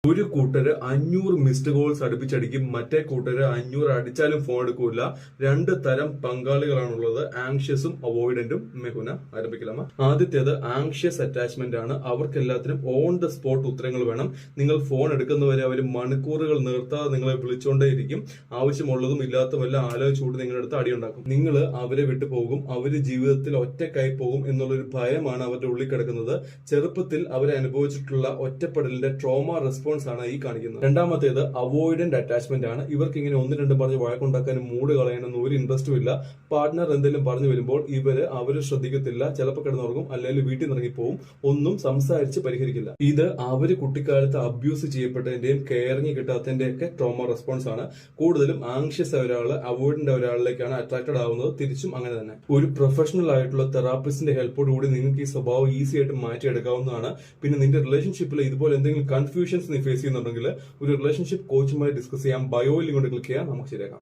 ഒരു കൂട്ടര് 500 missed calls അടുപ്പിച്ചടിക്കും, മറ്റേ കൂട്ടര് 500 അടിച്ചാലും ഫോൺ എടുക്കൂല. രണ്ട് തരം പങ്കാളികളാണുള്ളത്, ആങ്ഷ്യസും അവോയ്ഡന്റും. മെഹുന ആരംഭിക്കലാമ. ആദ്യത്തേത് ആങ്ഷ്യസ് അറ്റാച്ച്മെന്റ് ആണ്. അവർക്ക് എല്ലാത്തിനും ഓൺ ദ സ്പോട്ട് ഉത്തരങ്ങൾ വേണം. നിങ്ങൾ ഫോൺ എടുക്കുന്നവരെ അവർ മണിക്കൂറുകൾ നിർത്താതെ നിങ്ങളെ വിളിച്ചോണ്ടേയിരിക്കും. ആവശ്യമുള്ളതും ഇല്ലാത്തതുമെല്ലാം ആലോചിച്ചുകൂടി നിങ്ങളുടെ അടുത്ത് അടിയുണ്ടാക്കും. നിങ്ങൾ അവരെ വിട്ടു പോകും, അവര് ജീവിതത്തിൽ ഒറ്റക്കായി പോകും എന്നുള്ളൊരു ഭയമാണ് അവരുടെ ഉള്ളിൽ കിടക്കുന്നത്. ചെറുപ്പത്തിൽ അവരെ അനുഭവിച്ചിട്ടുള്ള ഒറ്റപ്പെടലിന്റെ ട്രോമ റെസ്പോൺസ് ആണ് ഈ കാണിക്കുന്നത്. രണ്ടാമത്തേത് അവോയ്ഡന്റ് അറ്റാച്ച്മെന്റ് ആണ്. ഇവർക്ക് ഇങ്ങനെ ഒന്നും രണ്ടും പറഞ്ഞ് വഴക്കുണ്ടാക്കാനും മൂഡ് കളയാനൊന്നും ഒരു ഇൻട്രസ്റ്റും ഇല്ല. പാർട്ട്ണർ എന്തെങ്കിലും പറഞ്ഞു വരുമ്പോൾ അവര് ശ്രദ്ധിക്കത്തില്ല. ചിലപ്പോൾ കിടന്നുറങ്ങും, അല്ലെങ്കിൽ വീട്ടിൽ നിന്ന് ഇറങ്ങിപ്പോവും. ഒന്നും സംസാരിച്ച് പരിഹരിക്കില്ല. ഇത് അവര് കുട്ടിക്കാലത്ത് അബ്യൂസ് ചെയ്യപ്പെട്ടതിന്റെയും കെയറിങ് കിട്ടാത്തതിന്റെയും ഒക്കെ ട്രോമ റെസ്പോൺസ് ആണ്. കൂടുതലും ആങ്ഷ്യസ് ഒരാള് അവോയ്ഡന്റ് ഒരാളിലേക്കാണ് അട്രാക്റ്റഡ് ആവുന്നത്. തിരിച്ചും അങ്ങനെ തന്നെ. ഒരു പ്രൊഫഷണൽ ആയിട്ടുള്ള തെറാപ്പിസ്റ്റിന്റെ ഹെൽപ്പോട് കൂടി നിങ്ങൾക്ക് ഈ സ്വഭാവം ഈസി ആയിട്ട് മാറ്റിയെടുക്കാവുന്നതാണ്. പിന്നെ നിന്റെ റിലേഷൻഷിപ്പിൽ ഇതുപോലെ എന്തെങ്കിലും കൺഫ്യൂഷൻസ് ഫേസ് ചെയ്യുന്നുണ്ടെങ്കിൽ ഒരു റിലേഷൻഷിപ്പ് കോച്ചുമായി ഡിസ്കസ് ചെയ്യാം. ബയോയിൽ കൊണ്ട് ക്ലിക്ക് ചെയ്യാം, നമുക്ക് ശരിയാക്കാം.